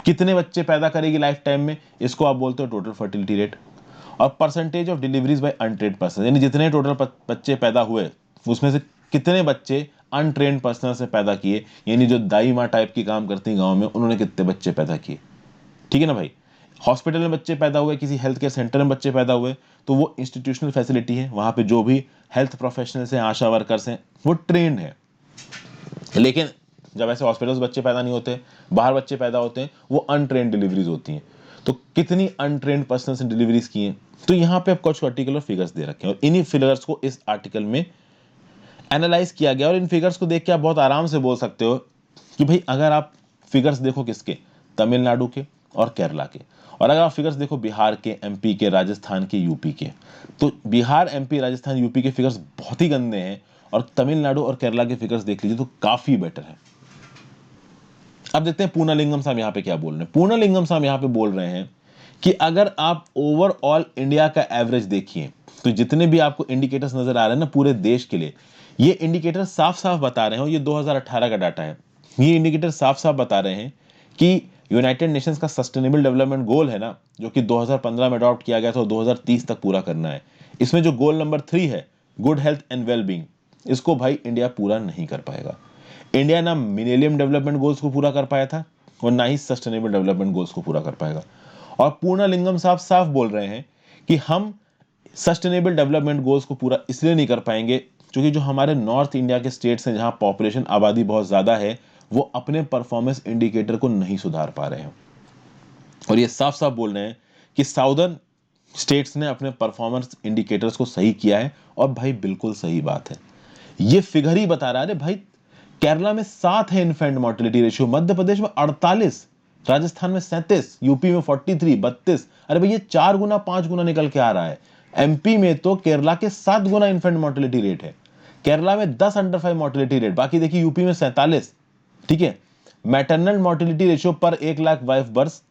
कितने बच्चे पैदा करेगी लाइफ टाइम में, इसको आप बोलते हो टोटल फर्टिलिटी रेट। और percentage of deliveries by untrained person, यानी जितने टोटल बच्चे पैदा हुए उसमें से कितने बच्चे अनट्रेन्ड पर्सन से पैदा किए, यानी जो दाई माँ टाइप की काम करती गांव में, उन्होंने कितने बच्चे पैदा किए। ठीक है ना भाई? हॉस्पिटल में बच्चे पैदा हुए, किसी हेल्थ केयर सेंटर में बच्चे पैदा हुए, तो वो इंस्टीट्यूशनल फैसिलिटी है, वहां पे जो भी हेल्थ प्रोफेशनल्स हैं, आशा वर्कर्स हैं, वो ट्रेंड है। लेकिन जब ऐसे हॉस्पिटल्स बच्चे पैदा नहीं होते, बाहर बच्चे पैदा होते हैं, वो अनट्रेन्ड डिलीवरीज होती हैं। तो कितनी अनट्रेन्ड पर्सन से डिलीवरीज की हैं, तो यहाँ पे आप कुछ पर्टिकुलर फिगर्स दे रखे हैं, और इन्हीं फिगर्स को इस आर्टिकल में एनालाइज किया गया। और इन फिगर्स को देख के आप बहुत आराम से बोल सकते हो कि भाई अगर आप फिगर्स देखो किसके, तमिलनाडु के और केरला के, और अगर आप फिगर्स देखो बिहार के, एमपी के, राजस्थान के, यूपी के, तो बिहार, एमपी, राजस्थान, यूपी के फिगर्स बहुत ही गंदे हैं, और तमिलनाडु और केरला के फिगर्स देख लीजिए तो काफी बेटर है। अब देखते हैं पूर्णालिंगम साहब यहाँ पे क्या बोल रहे हैं। पूर्णालिंगम साहब यहाँ पे बोल रहे हैं कि अगर आप ओवरऑल इंडिया का एवरेज देखिए, तो जितने भी आपको इंडिकेटर्स नजर आ रहे हैं ना पूरे देश के लिए, ये इंडिकेटर साफ साफ बता रहे हैं, और ये 2018 का डाटा है, ये इंडिकेटर साफ साफ बता रहे हैं कि यूनाइटेड नेशंस का सस्टेनेबल डेवलपमेंट गोल है ना, जो कि 2015 में अडॉप्ट किया गया था, 2030 तक पूरा करना है। इसमें जो गोल नंबर 3 है, गुड हेल्थ एंड वेलबींग, इसको भाई इंडिया पूरा नहीं कर पाएगा। इंडिया ना मिलेनियम डेवलपमेंट गोल्स को पूरा कर पाया था, और ना ही सस्टेनेबल डेवलपमेंट गोल्स को पूरा कर पाएगा। और पूर्णालिंगम साहब साफ बोल रहे हैं कि हम सस्टेनेबल डेवलपमेंट गोल्स को पूरा इसलिए नहीं कर पाएंगे क्योंकि जो हमारे नॉर्थ इंडिया के स्टेट्स हैं जहां पॉपुलेशन आबादी बहुत ज्यादा है, वो अपने परफॉर्मेंस इंडिकेटर को नहीं सुधार पा रहे हैं। और ये साफ साफ बोल रहे हैं कि साउदर्न स्टेट्स ने अपने परफॉर्मेंस इंडिकेटर्स को सही किया है। और भाई बिल्कुल सही बात है, ये फिगर ही बता रहा है। भाई केरला में 7 है infant mortality ratio, Madhya Pradesh में 48, राजस्थान में 37, यूपी में 43, 32। अरे भाई ये 4 गुना 5 गुना निकल के आ रहा है। एमपी में तो केरला के 7 गुना इन्फेंट मोर्टेलिटी रेट है, केरला में 10 अंडर 5 मोर्टेलिटी रेट, बाकी देखिए यूपी में 47। ठीक है, मैटरनल मोर्टेलिटी रेशियो पर 1 लाख वाइफ बर्थ,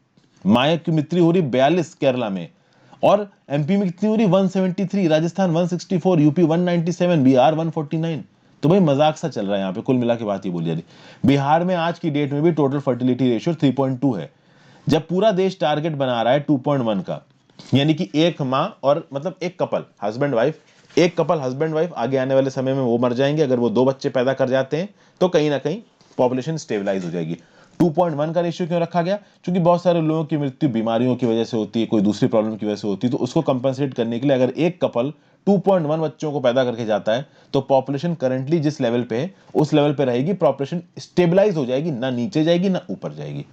माया की मृत्यु हो रही 42 केरला में, और एमपी में कितनी हो रही 173, राजस्थान 164, यूपी 197, बिहार 149। तो भाई मजाक सा चल रहा है यहाँ पे, कुल मिला के बात ये बोली जा रही। बिहार में आज की डेट में भी टोटल फर्टिलिटी रेशियो 3.2 है, जब पूरा देश टारगेट बना रहा है 2.1 का। यानी कि एक माँ और मतलब एक कपल हस्बैंड वाइफ, एक कपल हस्बैंड वाइफ आगे आने वाले समय में वो मर जाएंगे अगर वो 2 बच्चे पैदा कर जाते हैं, तो कहीं ना कहीं पॉपुलेशन स्टेबलाइज हो जाएगी। 2.1 का रेशियो क्यों रखा गया? क्योंकि बहुत सारे लोगों की मृत्यु बीमारियों की वजह से होती है, कोई दूसरी प्रॉब्लम की वजह से होती है, तो उसको कंपनसेट करने के लिए अगर एक कपल 2.1 बच्चों को पैदा करके जाता है तो पॉपुलेशन करंटली जिस लेवल पे है उस लेवल पे रहेगी, पॉपुलेशन स्टेबलाइज हो जाएगी, ना नीचे जाएगी ना ऊपर जाएगी।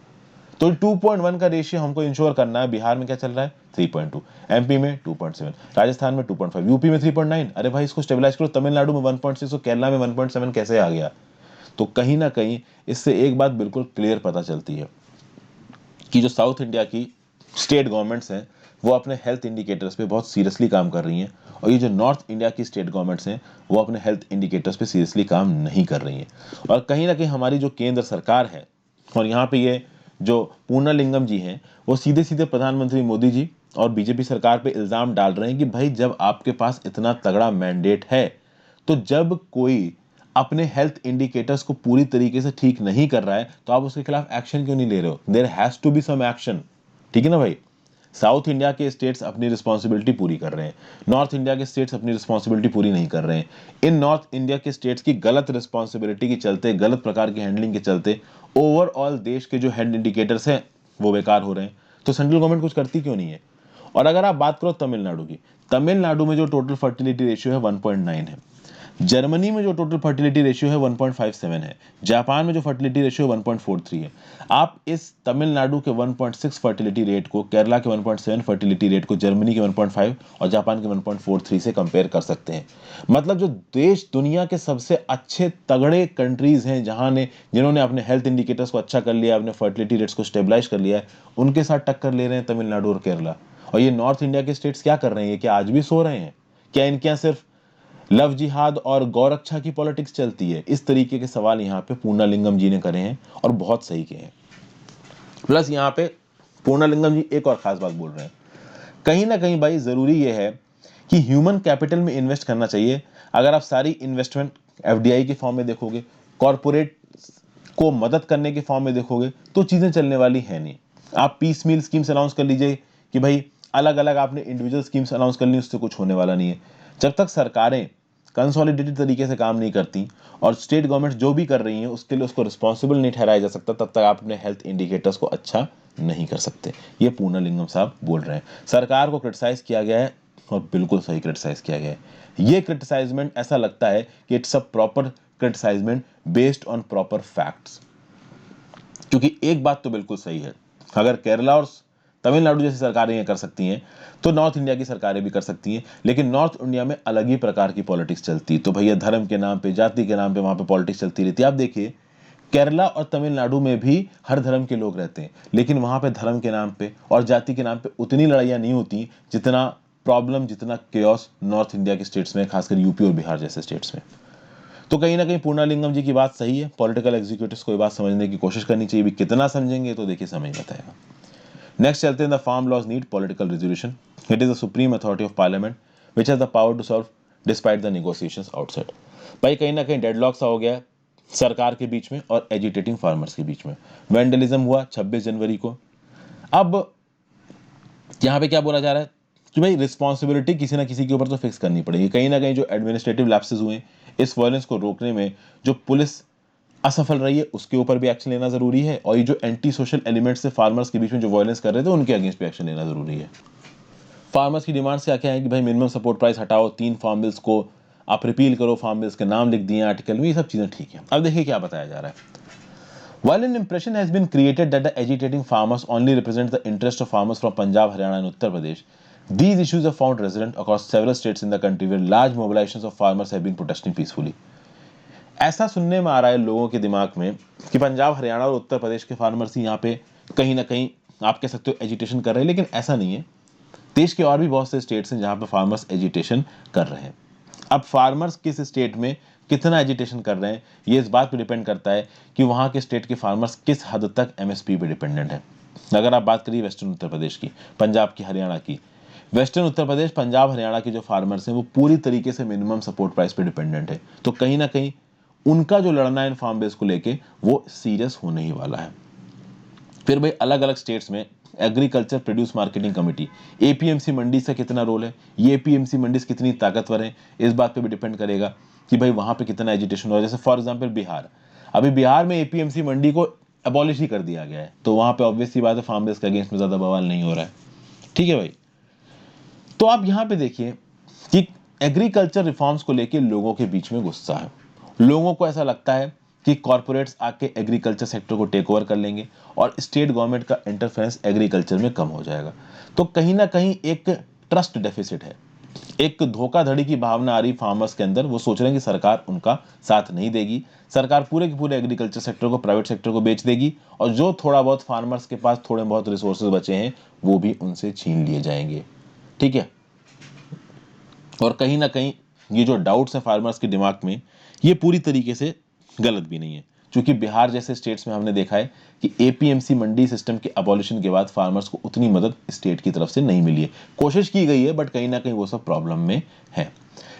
तो 2.1 का रेशियो हमको इंश्योर करना है। बिहार में क्या चल रहा है 3.2, एमपी में 2.7, राजस्थान में 2.5, यूपी में 3.9। अरे भाई इसको स्टेबलाइज करो, तमिलनाडु में 1.6 और केरला में 1.7 कैसे आ गया? तो कहीं ना कहीं इससे एक बात बिल्कुल क्लियर पता चलती है कि जो साउथ इंडिया की स्टेट गवर्नमेंट्स हैं वो अपने हेल्थ इंडिकेटर्स पे बहुत सीरियसली काम कर रही हैं, और ये जो नॉर्थ इंडिया की स्टेट गवर्नमेंट्स हैं वो अपने हेल्थ इंडिकेटर्स पे सीरियसली काम नहीं कर रही हैं। और कहीं ना कहीं हमारी जो केंद्र सरकार है, और यहाँ पे ये जो पूर्णालिंगम जी हैं, वो सीधे सीधे प्रधानमंत्री मोदी जी और बीजेपी सरकार पे इल्जाम डाल रहे हैं कि भाई जब आपके पास इतना तगड़ा मैंडेट है, तो जब कोई अपने हेल्थ इंडिकेटर्स को पूरी तरीके से ठीक नहीं कर रहा है तो आप उसके खिलाफ एक्शन क्यों नहीं ले रहे हो? There has to be some action. ठीक है ना भाई? साउथ इंडिया के स्टेट्स अपनी रिस्पॉन्सिबिलिटी पूरी कर रहे हैं, नॉर्थ इंडिया के स्टेट्स अपनी रिस्पॉन्सिबिलिटी पूरी नहीं कर रहे हैं। इन नॉर्थ इंडिया के स्टेट्स की गलत रिस्पॉन्सिबिलिटी के चलते, गलत प्रकार की हैंडलिंग के चलते ओवरऑल देश के जो हेल्थ इंडिकेटर्स हैं वो बेकार हो रहे हैं। तो सेंट्रल गवर्नमेंट कुछ करती क्यों नहीं है? और अगर आप बात करो तमिलनाडु की, तमिलनाडु में जो टोटल फर्टिलिटी रेशियो है 1.9 है, जर्मनी में जो टोटल फर्टिलिटी रेशियो है 1.57 है, जापान में जो फर्टिलिटी रेशियो 1.43 है। आप इस तमिलनाडु के 1.6 फर्टिलिटी रेट को, केरला के 1.7 फर्टिलिटी रेट को जर्मनी के 1.5 और जापान के 1.43 से कंपेयर कर सकते हैं। मतलब जो देश दुनिया के सबसे अच्छे तगड़े कंट्रीज हैं जिन्होंने अपने हेल्थ इंडिकेटर्स को अच्छा कर लिया, अपने फर्टिलिटी रेट्स को स्टेबलाइज कर लिया है, उनके साथ टक्कर ले रहे हैं तमिलनाडु और केरला। और ये नॉर्थ इंडिया के स्टेट्स क्या कर रहे हैं? क्या आज भी सो रहे हैं? क्या इनके यहाँ सिर्फ लव जिहाद और गौरक्षा की पॉलिटिक्स चलती है? इस तरीके के सवाल यहाँ पे पूर्णालिंगम जी ने करे हैं और बहुत सही किए हैं। प्लस यहाँ पे पूर्णालिंगम जी एक और खास बात बोल रहे हैं, कहीं ना कहीं भाई जरूरी ये है कि ह्यूमन कैपिटल में इन्वेस्ट करना चाहिए। अगर आप सारी इन्वेस्टमेंट एफडीआई के फॉर्म में देखोगे, कॉर्पोरेट को मदद करने के फॉर्म में देखोगे, तो चीजें चलने वाली है नहीं। आप पीस मील स्कीम्स अनाउंस कर लीजिए कि भाई अलग अलग आपने इंडिविजुअल स्कीम्स अनाउंस कर ली, उससे कुछ होने वाला नहीं है। जब तक सरकारें कंसोलिडेटेड तरीके से काम नहीं करती और स्टेट गवर्नमेंट जो भी कर रही हैं उसके लिए उसको रिस्पॉन्सिबल नहीं ठहराया जा सकता, तब तक आप अपने हेल्थ इंडिकेटर्स को अच्छा नहीं कर सकते। ये पूर्णालिंगम साहब बोल रहे हैं। सरकार को क्रिटिसाइज किया गया है और बिल्कुल सही क्रिटिसाइज किया गया है। ये क्रिटिसाइजमेंट ऐसा लगता है कि it's a proper criticisement based on proper facts. क्योंकि एक बात तो बिल्कुल सही है, अगर केरला और तमिलनाडु जैसी सरकारें ये कर सकती हैं तो नॉर्थ इंडिया की सरकारें भी कर सकती हैं। लेकिन नॉर्थ इंडिया में अलग ही प्रकार की पॉलिटिक्स चलती है। तो भैया धर्म के नाम पे, जाति के नाम पे वहां पे पॉलिटिक्स चलती रहती है। आप देखिए केरला और तमिलनाडु में भी हर धर्म के लोग रहते हैं, लेकिन वहां पे धर्म के नाम पे और जाति के नाम पे उतनी लड़ाइयां नहीं होती जितना प्रॉब्लम, जितना केओस नॉर्थ इंडिया के स्टेट्स में, खासकर यूपी और बिहार जैसे स्टेट्स में। तो कहीं ना कहीं पूर्णालिंगम जी की बात सही है, पॉलिटिकल एग्जीक्यूटिव्स को ये बात समझने की कोशिश करनी चाहिए। भी कितना समझेंगे तो देखिए समय बताएगा। नेक्स्ट चलते हैं, the farm laws need political resolution. It is the supreme authority of parliament which has the power to solve despite the negotiations outside. भाई कहीं ना कहीं डेडलॉक सा हो गया है सरकार के बीच में और एजिटेटिंग फार्मर्स के बीच में। वेंडलिज्म हुआ 26 जनवरी को। अब यहाँ पे क्या बोला जा रहा है कि भाई रिस्पॉन्सिबिलिटी किसी ना किसी के ऊपर तो फिक्स करनी पड़ेगी। कहीं ना कहीं जो एडमिनिस्ट्रेटिव लैप्सेस हुए इस वायलेंस को रोकने में, जो पुलिस असफल रही है उसके ऊपर भी एक्शन लेना जरूरी है, और ये जो एंटी सोशल एलिमेंट्स से फार्मर्स के बीच में जो वायलेंस कर रहे थे उनके अगेंस्ट भी एक्शन लेना जरूरी है। फार्मर्स की डिमांड क्या क्या है कि भाई मिनिमम सपोर्ट प्राइस हटाओ, 3 फार्म बिल्स को आप रिपील करो, फार्म बिल्स के नाम लिख दिए आर्टिकल में, ये सब चीजें ठीक है। अब देखिए क्या बताया जा रहा है। While an impression has been created that the agitating farmers only represent the interest of farmers from Punjab, Haryana and Uttar Pradesh, these issues have found resident across several states in the country where large mobilizations of farmers have been protesting peacefully. ऐसा सुनने में आ रहा है लोगों के दिमाग में कि पंजाब, हरियाणा और उत्तर प्रदेश के फार्मर्स ही यहाँ पे कहीं ना कहीं आप कह सकते हो एजिटेशन कर रहे हैं, लेकिन ऐसा नहीं है। देश के और भी बहुत से स्टेट्स हैं जहाँ पे फार्मर्स एजिटेशन कर रहे हैं। अब फार्मर्स किस स्टेट में कितना एजिटेशन कर रहे हैं, ये इस बात पे डिपेंड करता है कि वहाँ के स्टेट के फार्मर्स किस हद तक एमएसपी पे डिपेंडेंट है। अगर आप बात करिए वेस्टर्न उत्तर प्रदेश की, पंजाब की, हरियाणा की, वेस्टर्न उत्तर प्रदेश, पंजाब, हरियाणा के जो फार्मर्स हैं वो पूरी तरीके से मिनिमम सपोर्ट प्राइस पे डिपेंडेंट है। तो कहीं ना कहीं उनका जो लड़ना है इन फार्म बेस को लेके वो सीरियस होने ही वाला है। फिर भाई अलग अलग स्टेट्स में agriculture produce marketing committee, APMC mandi से कितना रोल है, ये एपीएमसी मंडी कितनी ताकतवर है, इस बात पे भी डिपेंड करेगा कि भाई वहां पे कितना एजिटेशन हो रहा है। जैसे फॉर एग्जांपल बिहार, अभी बिहार में एपीएमसी मंडी को अबॉलिश ही कर दिया गया है, तो वहां पे ऑब्वियस सी बात है फार्म बेस के अगेंस्ट में ज्यादा बवाल नहीं हो रहा है। ठीक है भाई, तो आप यहां पे देखिए कि एग्रीकल्चर रिफॉर्म्स को लेके लोगों के बीच में गुस्सा है। लोगों को ऐसा लगता है कि कॉर्पोरेट्स आके एग्रीकल्चर सेक्टर को टेक ओवर कर लेंगे और स्टेट गवर्नमेंट का इंटरफेरेंस एग्रीकल्चर में कम हो जाएगा। तो कहीं ना कहीं एक ट्रस्ट डेफिसिट है, एक धोखाधड़ी की भावना आ रही फार्मर्स के अंदर। वो सोच रहे हैं कि सरकार उनका साथ नहीं देगी, सरकार पूरे के पूरे एग्रीकल्चर सेक्टर को, प्राइवेट सेक्टर को बेच देगी और जो थोड़ा बहुत फार्मर्स के पास थोड़े बहुत रिसोर्सेज बचे हैं वो भी उनसे छीन लिए जाएंगे। ठीक है, और कहीं ना कहीं ये जो डाउट्स हैं फार्मर्स के दिमाग में, ये पूरी तरीके से गलत भी नहीं है, क्योंकि बिहार जैसे स्टेट्स में हमने देखा है कि एपीएमसी मंडी सिस्टम के अबॉलिशन के बाद फार्मर्स को उतनी मदद स्टेट की तरफ से नहीं मिली है। कोशिश की गई है बट कहीं ना कहीं वो सब प्रॉब्लम में है।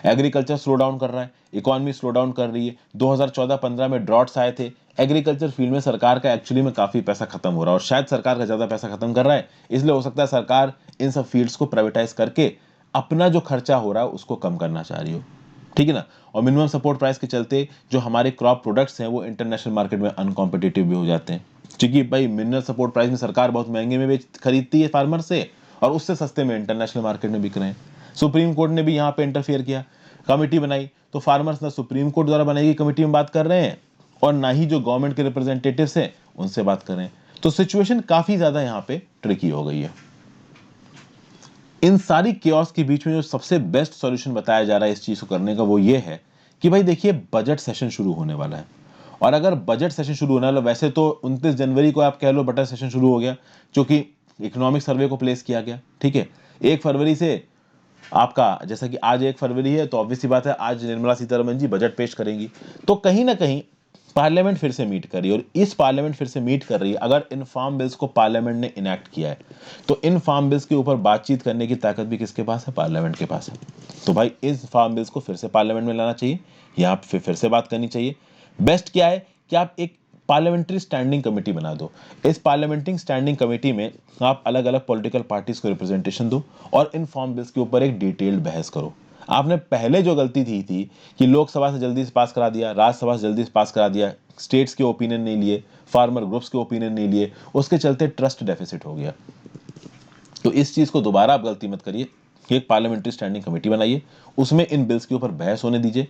एग्रीकल्चर स्लो डाउन कर रहा है, इकोनॉमी स्लो डाउन कर रही है। 2014-15 में ड्रॉट्स आए थे, एग्रीकल्चर फील्ड में सरकार का एक्चुअली में काफी पैसा खत्म हो रहा है और शायद सरकार का ज्यादा पैसा खत्म कर रहा है, इसलिए हो सकता है सरकार इन सब फील्ड्स को प्राइवेटाइज करके अपना जो खर्चा हो रहा है उसको कम करना चाह रही हो। ठीक है ना, और मिनिमम सपोर्ट प्राइस के चलते जो हमारे क्रॉप प्रोडक्ट्स हैं वो इंटरनेशनल मार्केट में अनकॉम्पिटिटिव भी हो जाते हैं, क्योंकि भाई मिनिमम सपोर्ट प्राइस में सरकार बहुत महंगे में खरीदती है फार्मर से और उससे सस्ते में इंटरनेशनल मार्केट में बिक रहे हैं। सुप्रीम कोर्ट ने भी यहाँ पे इंटरफेयर किया, कमेटी बनाई, तो फार्मर्स ना सुप्रीम कोर्ट द्वारा बनाई गई कमेटी में बात कर रहे हैं और ना ही जो गवर्नमेंट के रिप्रेजेंटेटिव्स हैं उनसे बात कर रहे हैं। तो सिचुएशन काफी ज्यादा यहाँ पे ट्रिकी हो गई है। इन सारी केओस के बीच में जो सबसे बेस्ट सॉल्यूशन बताया जा रहा है इस चीज को करने का वो ये है कि भाई देखिए बजट सेशन शुरू होने वाला है, और अगर बजट सेशन शुरू होने वाला, वैसे तो 29 जनवरी को आप कह लो बजट सेशन शुरू हो गया, क्योंकि इकोनॉमिक सर्वे को प्लेस किया गया। ठीक है, 1 फरवरी से आपका, जैसा कि आज 1 फरवरी है तो ऑब्वियस सी बात है आज निर्मला सीतारमण जी बजट पेश करेंगी, तो कहीं ना कहीं पार्लियामेंट फिर से मीट कर रही है। और इस पार्लियामेंट फिर से मीट कर रही है, अगर इन फार्म बिल्स को पार्लियामेंट ने इनैक्ट किया है तो इन फार्म बिल्स के ऊपर बातचीत करने की ताकत भी किसके पास है, पार्लियामेंट के पास है। तो भाई इस फार्म बिल्स को फिर से पार्लियामेंट में लाना चाहिए, यहाँ पे फिर से बात करनी चाहिए। बेस्ट क्या है कि आप एक पार्लियामेंट्री स्टैंडिंग कमेटी बना दो। इस पार्लियामेंट्री स्टैंडिंग कमेटी में आप अलग अलग पॉलिटिकल पार्टीज को रिप्रेजेंटेशन दो और इन फार्म बिल्स के ऊपर एक डिटेल्ड बहस करो। आपने पहले जो गलती थी कि लोकसभा से जल्दी से पास करा दिया, राज्यसभा से जल्दी से पास करा दिया, स्टेट्स के ओपिनियन नहीं लिए, फार्मर ग्रुप्स के ओपिनियन नहीं लिए, उसके चलते ट्रस्ट डेफिसिट हो गया। तो इस चीज को दोबारा आप गलती मत करिए कि एक पार्लियामेंट्री स्टैंडिंग कमेटी बनाइए, उसमें इन बिल्स के ऊपर बहस होने दीजिए।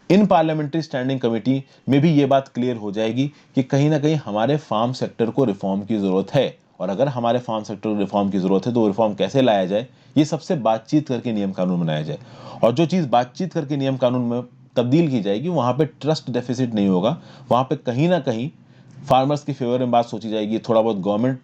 इन पार्लियामेंट्री स्टैंडिंग कमेटी में भी ये बात क्लियर हो जाएगी कि कहीं ना कहीं हमारे फार्म सेक्टर को रिफॉर्म की जरूरत है, और अगर हमारे फार्म सेक्टर को रिफॉर्म की जरूरत है तो रिफॉर्म कैसे लाया जाए, ये सबसे बातचीत करके नियम कानून बनाया जाए। और जो चीज बातचीत करके नियम कानून में तब्दील की जाएगी वहां पे ट्रस्ट डेफिसिट नहीं होगा, वहां पे कहीं ना कहीं फार्मर्स की फेवर में बात सोची जाएगी, थोड़ा बहुत गवर्नमेंट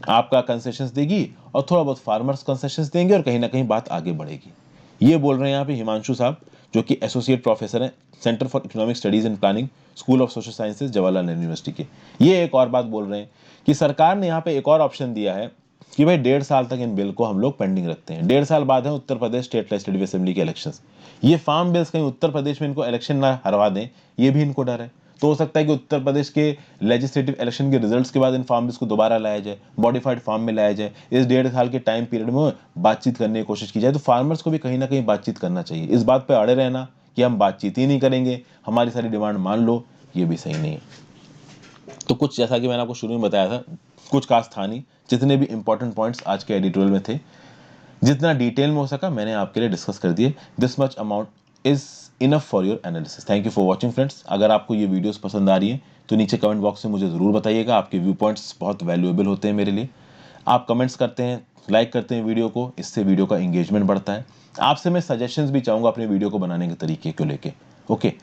आपका कंसेशंस देगी और थोड़ा बहुत फार्मर्स कंसेशंस देंगे और कहीं ना कहीं बात आगे बढ़ेगी। ये बोल रहे हैं यहाँ पे हिमांशु साहब, जो कि एसोसिएट प्रोफेसर हैं centre for economic studies and planning, school of social sciences, Jawaharlal Nehru university के। ये एक और बात बोल रहे हैं कि सरकार ने यहाँ पे एक और ऑप्शन दिया है कि भाई 1.5 साल तक इन बिल को हम लोग पेंडिंग रखते हैं। 1.5 साल बाद है Uttar Pradesh state legislative assembly के इलेक्शंस। ये फार्म बिल्स कहीं उत्तर प्रदेश में इनको इलेक्शन ना हरवा दें, ये भी इनको डर है। तो हो सकता है कि उत्तर प्रदेश के लेजिस्लेटिव इलेक्शन के रिजल्ट्स के बाद इन फार्म बिल्स को दोबारा लाया जाए, मॉडिफाइड फॉर्म में लाया जाए, इस 1.5 साल के टाइम पीरियड में बातचीत करने की कोशिश की जाए। तो फार्मर्स को भी कहीं ना कहीं बातचीत करना चाहिए। इस बात पर अड़े रहना कि हम बातचीत ही नहीं करेंगे, हमारी सारी डिमांड मान लो, ये भी सही नहीं है। तो कुछ जैसा कि मैंने आपको शुरू में बताया था, कुछ खास था नहीं, जितने भी इंपॉर्टेंट पॉइंट्स आज के एडिटोरियल में थे। जितना डिटेल में हो सका मैंने आपके लिए डिस्कस कर दिए। This much amount is enough for your analysis. Thank you for watching friends. अगर आपको ये वीडियोस पसंद आ रही हैं तो नीचे कमेंट बॉक्स में मुझे ज़रूर बताइएगा। आपके व्यू पॉइंट्स बहुत वैल्यूएबल होते हैं मेरे लिए। आप कमेंट्स करते हैं, लाइक करते हैं वीडियो को, इससे वीडियो का एंगेजमेंट बढ़ता है। आपसे मैं सजेशंस भी चाहूँगा अपने वीडियो को बनाने के तरीके को लेके। ओके,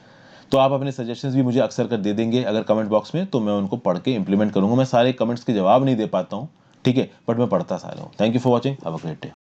तो आप अपने सजेशंस भी मुझे अक्सर कर दे देंगे अगर कमेंट बॉक्स में, तो मैं उनको पढ़ के इंप्लीमेंट करूँगा। मैं सारे कमेंट्स के जवाब नहीं दे पाता हूँ, ठीक है, बट मैं पढ़ता सारा हूँ। Thank you for watching, have a great day.